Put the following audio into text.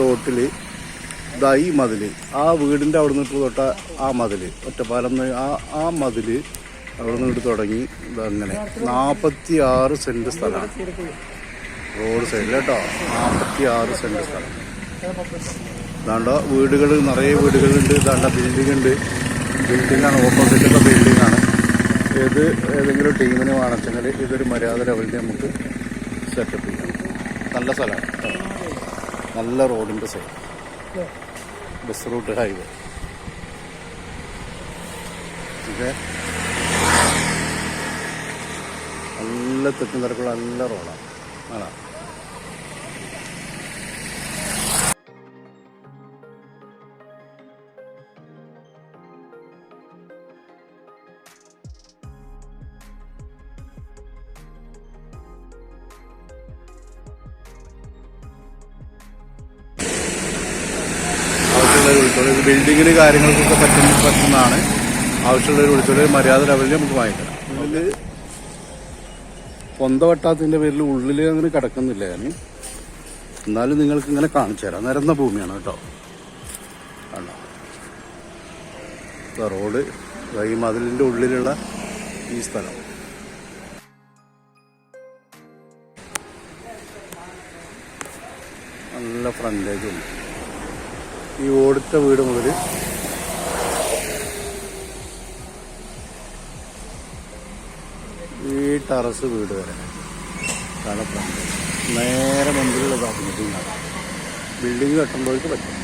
റോട്ടിൽ ഇതാ ഈ മതില്, ആ വീടിൻ്റെ അവിടെ നിന്ന് തൊട്ട ആ മതില്, ഒറ്റപ്പാലം ആ മതില് അവിടെ നിന്ന് ഇട്ട് തുടങ്ങി ഇതങ്ങനെ 46 സെൻറ്റ് സ്ഥലമാണ് റോഡ് സൈഡിൽ കേട്ടോ. 46 സെൻറ്റ് സ്ഥലം. ഇതാണ്ട വീടുകൾ, നിറയെ വീടുകളുണ്ട്. ഇതാണ്ട ബിൽഡിംഗ് ഉണ്ട്. ബിൽഡിങ്ങാണ്, ഓപ്പോസിറ്റൊക്കെ ബിൽഡിങ്ങാണ്. ഏതെങ്കിലും ടീമിന് വേണമെങ്കിൽ ഇതൊരു മര്യാദ ലെവലിൽ നമുക്ക് സെറ്റപ്പ് ചെയ്യാം. നല്ല സ്ഥലമാണ് കേട്ടോ. നല്ല റോഡിൻ്റെ side, bus route, highway. Okay, നല്ല തെക്കും തിരക്കുള്ള നല്ല റോഡാണ്. ആണോ? ഇത് ബിൽഡിങ്ങിന് കാര്യങ്ങൾക്കൊക്കെ പറ്റുന്നതാണ്. ആവശ്യമുള്ളൊരു വിളിച്ചൊരു മര്യാദ ലെവലിൽ നമുക്ക് വാങ്ങിക്കണം. ഇതിൽ പൊന്ത വെട്ടാത്തതിൻ്റെ പേരിൽ ഉള്ളിൽ അങ്ങനെ കിടക്കുന്നില്ല ഞാൻ. എന്നാലും നിങ്ങൾക്ക് ഇങ്ങനെ കാണിച്ചു തരാം. നിരന്ന ഭൂമിയാണ് കേട്ടോ. ആണോ? റോഡ്, ഈ മതിലിൻ്റെ ഉള്ളിലുള്ള ഈ സ്ഥലം. നല്ല ഫ്രണ്ടേജ് ഉണ്ട്. ഈ ഓടിട്ട വീട് മുതൽ ഈ ടെറസ് വീട് വരെ നല്ല ഫ്രണ്ടേജ്. നേരെ മുമ്പിലുള്ള ബിൽഡിംഗ് കെട്ടുമ്പോഴേക്ക് പറ്റും.